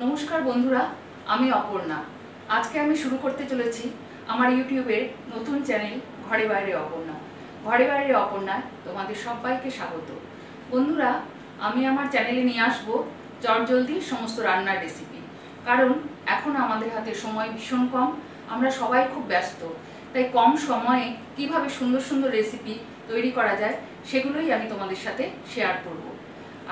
নমস্কার বন্ধুরা, আমি অপর্ণা। আজকে আমি শুরু করতে চলেছি আমার ইউটিউবের নতুন চ্যানেল ঘরে বাইরে অপর্ণা। ঘরে বাইরে অপর্ণায় তোমাদের সবাইকে স্বাগত। বন্ধুরা, আমি আমার চ্যানেলে নিয়ে আসবো চটজলদি সমস্ত রান্নার রেসিপি। কারণ এখন আমাদের হাতে সময় ভীষণ কম, আমরা সবাই খুব ব্যস্ত। তাই কম সময়ে কিভাবে সুন্দর সুন্দর রেসিপি তৈরি করা যায় সেগুলোই আমি তোমাদের সাথে শেয়ার করব।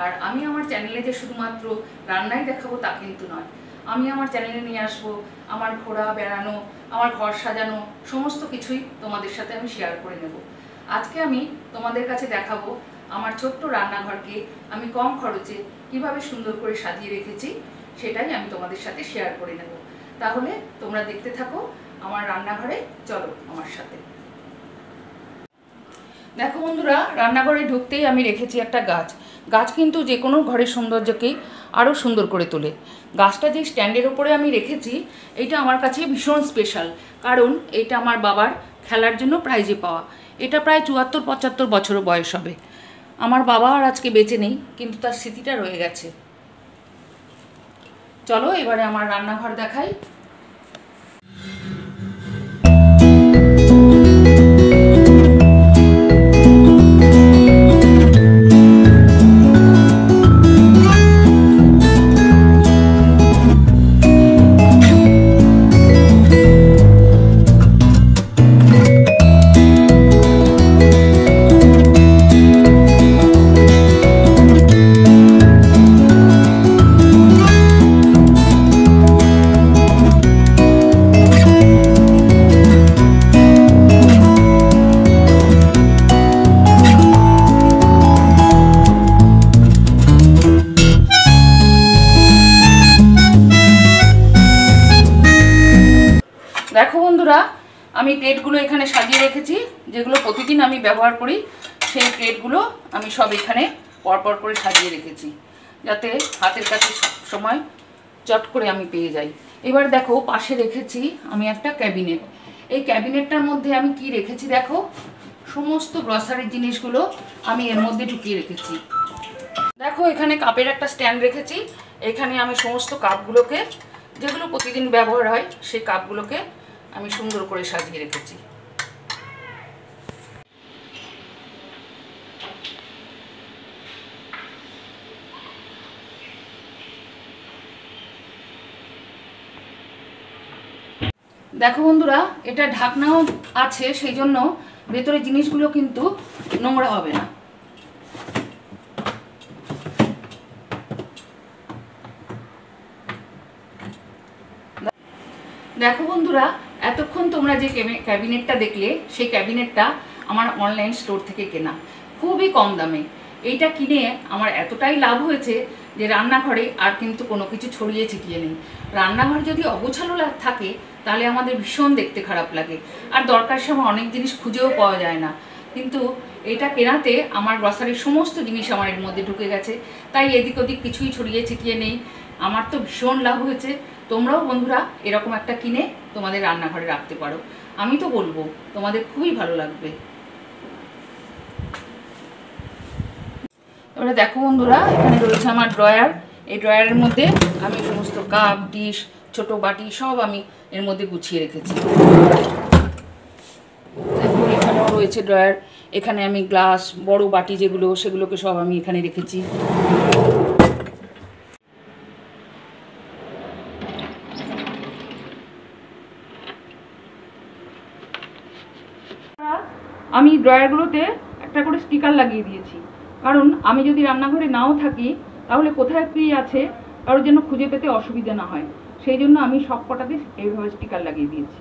আর আমি আমার চ্যানেলে যে শুধুমাত্র রান্নাই দেখাবো তা কিন্তু নয়। আমি আমার চ্যানেলে নিয়ে আসবো আমার ঘোরা, বেড়ানো, আমার ঘর সাজানো, সমস্ত কিছুই তোমাদের সাথে আমি শেয়ার করে নেব। আজকে আমি তোমাদের কাছে দেখাবো আমার ছোট্ট রান্নাঘরকে আমি কম খরচে কিভাবে সুন্দর করে সাজিয়ে রেখেছি, সেটাই আমি তোমাদের সাথে শেয়ার করে নেব। তাহলে তোমরা দেখতে থাকো আমার রান্নাঘরে, চলো আমার সাথে। দেখো বন্ধুরা, রান্নাঘরে ঢুকতেই আমি রেখেছি একটা গাছ। গাছ কিন্তু যে কোনো ঘরের সৌন্দর্যকেই আরও সুন্দর করে তোলে। গাছটা যে স্ট্যান্ডের ওপরে আমি রেখেছি, এইটা আমার কাছে ভীষণ স্পেশাল। কারণ এটা আমার বাবার খেলার জন্য প্রাইজে পাওয়া। এটা প্রায় 74-75 বছর বয়স হবে। আমার বাবা আর আজকে বেঁচে নেই, কিন্তু তার স্মৃতিটা রয়ে গেছে। চলো এবারে আমার রান্নাঘর দেখাই। দেখো বন্ধুরা, আমি প্লেটগুলো এখানে সাজিয়ে রেখেছি, যেগুলো প্রতিদিন আমি ব্যবহার করি। সেই প্লেটগুলো আমি সব এখানে পরপর করে সাজিয়ে রেখেছি, যাতে হাতের কাছে সময় চট করে আমি পেয়ে যাই। এবার দেখো, পাশে রেখেছি আমি একটা ক্যাবিনেট। এই ক্যাবিনেটটার মধ্যে আমি কি রেখেছি দেখো, সমস্ত গ্রসারির জিনিসগুলো আমি এর মধ্যে ঢুকিয়ে রেখেছি। দেখো, এখানে কাপের একটা স্ট্যান্ড রেখেছি। এখানে আমি সমস্ত কাপগুলোকে, যেগুলো প্রতিদিন ব্যবহার হয়, সেই কাপগুলোকে আমি সুন্দর করে সাজিয়ে রেখেছি। দেখো বন্ধুরা, এটা ঢাকনাও আছে, সেই জন্য ভেতরে জিনিসগুলো কিন্তু নোংরা হবে না। দেখো বন্ধুরা, এতক্ষণ তোমরা যে ক্যাবিনেটটা দেখলে, সেই ক্যাবিনেটটা আমার অনলাইন স্টোর থেকে কেনা, খুবই কম দামে। এইটা কিনে আমার এতটাই লাভ হয়েছে যে রান্নাঘরে আর কিন্তু কোনো কিছু ছড়িয়ে ছিটিয়ে নেই। রান্নাঘর যদি অগোছালো থাকে তাহলে আমাদের ভীষণ দেখতে খারাপ লাগে, আর দরকার সময় অনেক জিনিস খুঁজেও পাওয়া যায় না। কিন্তু এটা কেনাতে আমার গ্রসারির সমস্ত জিনিস আমার এর মধ্যে ঢুকে গেছে, তাই এদিক ওদিক কিছুই ছড়িয়ে ছিটিয়ে নেই। আমার তো ভীষণ লাভ হয়েছে। তোমরাও বন্ধুরা এরকম একটা কিনে তোমাদের রান্নাঘরে রাখতে পারো। আমি তো বলবো তোমাদের খুবই ভালো লাগবে। এবারে দেখো বন্ধুরা, এখানে রয়েছে আমার ড্রয়ার। এই ড্রয়ারের মধ্যে আমি সমস্ত কাপ, ডিশ, ছোট বাটি সব আমি এর মধ্যে গুছিয়ে রেখেছি। দেখো, এখানেও রয়েছে ড্রয়ার। এখানে আমি গ্লাস, বড় বাটি যেগুলো, সেগুলোকে সব আমি এখানে রেখেছি। আমি ড্রয়ারগুলোতে একটা করে স্টিকার লাগিয়ে দিয়েছি, কারণ আমি যদি রান্নাঘরে নাও থাকি তাহলে কোথায় কী আছে কারোর জন্য খুঁজে পেতে অসুবিধা না হয়, সেই জন্য আমি সব কটাতে এইভাবে স্টিকার লাগিয়ে দিয়েছি।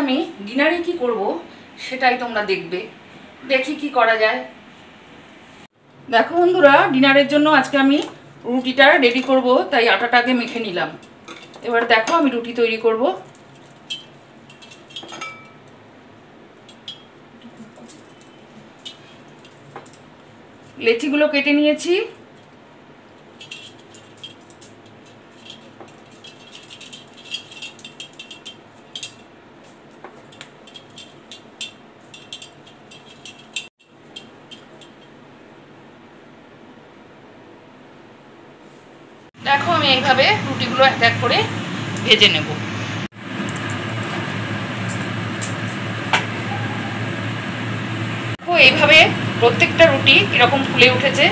আমি ডিনারে কি করব সেটাই তোমরা দেখবে। দেখি কি করা যায়। দেখো বন্ধুরা, ডিনারের জন্য আজকে আমি রুটিটা রেডি করব, তাই আটাটা আগে মেখে নিলাম। এবার দেখো আমি রুটি তৈরি করব। লেচিগুলো কেটে নিয়েছি। দেখো আমি এইভাবে রুটিগুলো এক এক করে ভেজে নেব। দেখো এইভাবে প্রত্যেকটা রুটি এরকম ফুলে উঠেছে।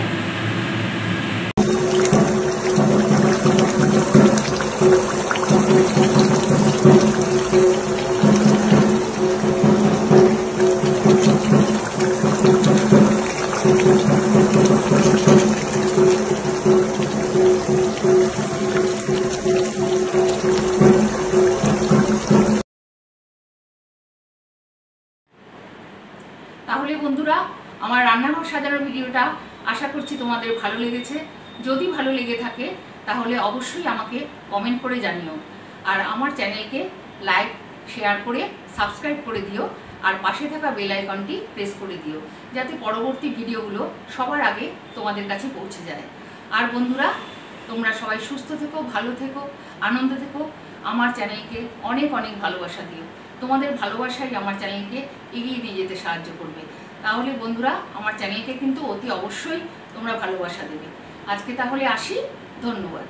তাহলে বন্ধুরা, আমার রান্নাঘর সাজানোর ভিডিওটা আশা করছি তোমাদের ভালো লেগেছে। যদি ভালো লেগে থাকে তাহলে অবশ্যই আমাকে কমেন্ট করে জানিও, আর আমার চ্যানেলকে লাইক শেয়ার করে সাবস্ক্রাইব করে দিও, আর পাশে থাকা বেল আইকনটি প্রেস করে দিও, যাতে পরবর্তী ভিডিওগুলো সবার আগে তোমাদের কাছে পৌঁছে যায়। আর বন্ধুরা, তোমরা সবাই সুস্থ থেকো, ভালো থেকো, আনন্দে থেকো। আমার চ্যানেলকে অনেক অনেক ভালোবাসা দিও। তোমাদের ভালোবাসাই আমার চ্যানেলকে এগিয়ে নিয়ে যেতে সাহায্য করবে। তাহলে বন্ধুরা, আমার চ্যানেলকে কিন্তু অতি অবশ্যই তোমরা ভালোবাসা দেবে। আজকে তাহলে আসি, ধন্যবাদ।